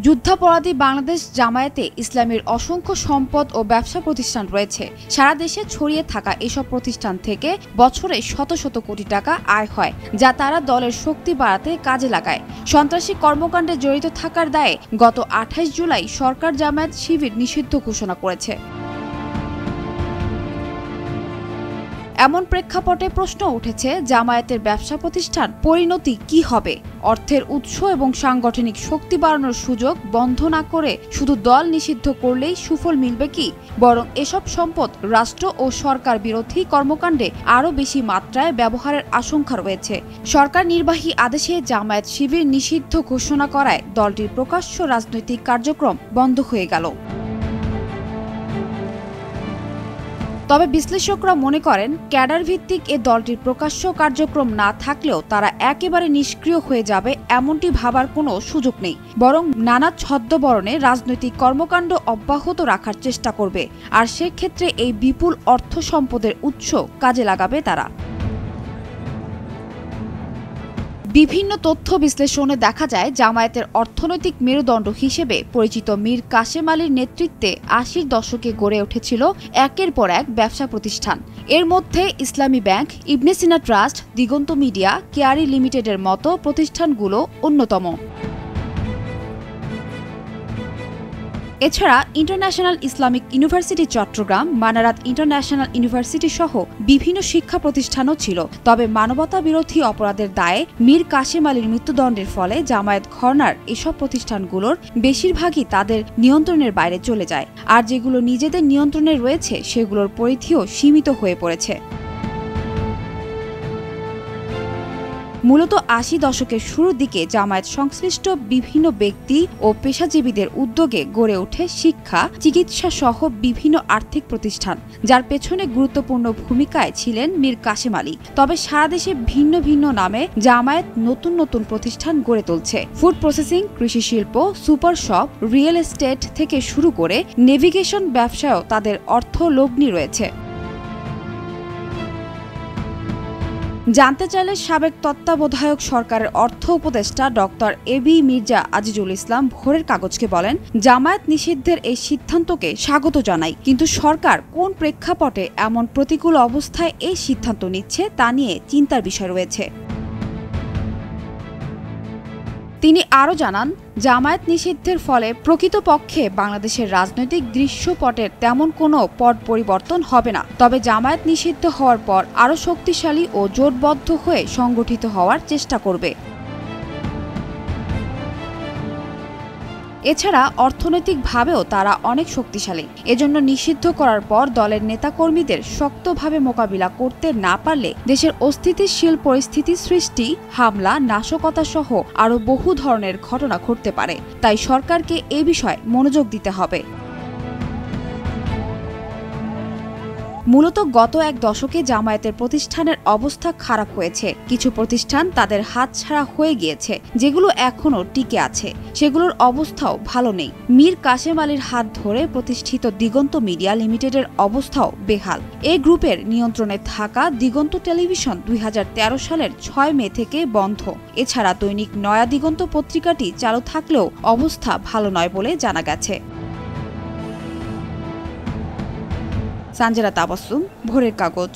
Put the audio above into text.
যুদ্ধাপরাধী বাংলাদেশ জামায়াতে ইসলামীর অসংখ্য সম্পদ ও ব্যবসা প্রতিষ্ঠান রয়েছে। সারা দেশে ছড়িয়ে থাকা এসব প্রতিষ্ঠান থেকে বছরে শত শত কোটি টাকা আয় হয়, যা তারা দলের শক্তি বাড়াতে কাজে লাগায়। সন্ত্রাসী কর্মকাণ্ডে জড়িত থাকার দায়ে গত 28 জুলাই সরকার জামায়াত শিবির নিষিদ্ধ ঘোষণা করেছে। এমন প্রেক্ষাপটে প্রশ্ন উঠেছে, জামায়াতের ব্যবসা প্রতিষ্ঠান পরিণতি কি হবে? অর্থের উৎস এবং সাংগঠনিক শক্তি বাড়ানোর সুযোগ বন্ধ না করে শুধু দল নিষিদ্ধ করলেই সুফল মিলবে কি? বরং এসব সম্পদ রাষ্ট্র ও সরকার বিরোধী কর্মকাণ্ডে আরও বেশি মাত্রায় ব্যবহারের আশঙ্কা রয়েছে। সরকার নির্বাহী আদেশে জামায়াত শিবির নিষিদ্ধ ঘোষণা করায় দলটির প্রকাশ্য রাজনৈতিক কার্যক্রম বন্ধ হয়ে গেল। তবে বিশ্লেষকরা মনে করেন, ক্যাডার ভিত্তিক এ দলটির প্রকাশ্য কার্যক্রম না থাকলেও তারা একেবারে নিষ্ক্রিয় হয়ে যাবে এমনটি ভাবার কোনো সুযোগ নেই, বরং নানা ছদ্মবরণে রাজনৈতিক কর্মকাণ্ড অব্যাহত রাখার চেষ্টা করবে। আর সেক্ষেত্রে এই বিপুল অর্থ সম্পদের উৎস কাজে লাগাবে তারা। বিভিন্ন তথ্য বিশ্লেষণে দেখা যায়, জামায়াতের অর্থনৈতিক মেরুদণ্ড হিসেবে পরিচিত মীর কাসেম আলীর নেতৃত্বে 80-র দশকে গড়ে উঠেছিল একের পর এক ব্যবসা প্রতিষ্ঠান। এর মধ্যে Islami bank, Ibne Sina trust, Diganta media, Keari লিমিটেডের মতো প্রতিষ্ঠানগুলো অন্যতম। এছাড়া international Islamic university Chattogram, Manarat international university সহ বিভিন্ন শিক্ষা প্রতিষ্ঠানও ছিল। তবে মানবতা বিরোধী অপরাধের দায়ে মীর কাসেম আলীর মৃত্যুদণ্ডের ফলে জামায়াত ঘরানার এসব প্রতিষ্ঠানগুলোর বেশিরভাগই তাদের নিয়ন্ত্রণের বাইরে চলে যায়, আর যেগুলো নিজেদের নিয়ন্ত্রণে রয়েছে সেগুলোর পরিধিও সীমিত হয়ে পড়েছে। মূলত 80 দশকের শুরুর দিকে জামায়াত সংশ্লিষ্ট বিভিন্ন ব্যক্তি ও পেশাজীবীদের উদ্যোগে গড়ে ওঠে শিক্ষা, চিকিৎসা সহ বিভিন্ন আর্থিক প্রতিষ্ঠান, যার পেছনে গুরুত্বপূর্ণ ভূমিকায় ছিলেন মীর কাসেম আলী। তবে সারা দেশে ভিন্ন ভিন্ন নামে জামায়াত নতুন নতুন প্রতিষ্ঠান গড়ে তুলছে। ফুড প্রসেসিং, কৃষি শিল্প, সুপার শপ, রিয়েল এস্টেট থেকে শুরু করে নেভিগেশন ব্যবসায়ও তাদের অর্থলগ্নি রয়েছে। জানতে চাইলে সাবেক তত্ত্বাবধায়ক সরকারের অর্থ উপদেষ্টা ডক্টর এবি মির্জা আজিজুল ইসলাম ভোরের কাগজকে বলেন, জামায়াত নিষিদ্ধের এই সিদ্ধান্তকে স্বাগত জানাই, কিন্তু সরকার কোন প্রেক্ষাপটে এমন প্রতিকূল অবস্থায় এই সিদ্ধান্ত নিচ্ছে তা নিয়ে চিন্তার বিষয় রয়েছে। তিনি আরও জানান, জামায়াত নিষিদ্ধের ফলে প্রকৃতপক্ষে বাংলাদেশের রাজনৈতিক দৃশ্যপটের তেমন কোনো পট পরিবর্তন হবে না। তবে জামায়াত নিষিদ্ধ হওয়ার পর আরও শক্তিশালী ও জোটবদ্ধ হয়ে সংগঠিত হওয়ার চেষ্টা করবে। এছাড়া অর্থনৈতিকভাবেও তারা অনেক শক্তিশালী। এজন্য নিষিদ্ধ করার পর দলের নেতাকর্মীদের শক্তভাবে মোকাবিলা করতে না পারলে দেশের অস্থিতিশীল পরিস্থিতি সৃষ্টি, হামলা, নাশকতা সহ আরও বহু ধরনের ঘটনা ঘটতে পারে। তাই সরকারকে এ বিষয়ে মনোযোগ দিতে হবে। মূলত গত এক দশকে জামায়াতের প্রতিষ্ঠানের অবস্থা খারাপ হয়েছে। কিছু প্রতিষ্ঠান তাদের হাতছাড়া হয়ে গিয়েছে, যেগুলো এখনও টিকে আছে সেগুলোর অবস্থাও ভালো নেই। মীর কাসেম আলীর হাত ধরে প্রতিষ্ঠিত দিগন্ত মিডিয়া লিমিটেডের অবস্থাও বেহাল। এই গ্রুপের নিয়ন্ত্রণে থাকা দিগন্ত টেলিভিশন 2013 সালের 6 মে থেকে বন্ধ। এছাড়া দৈনিক নয়া দিগন্ত পত্রিকাটি চালু থাকলেও অবস্থা ভালো নয় বলে জানা গেছে। সানজিরা তাবাসসুম, ভোরের কাগজ।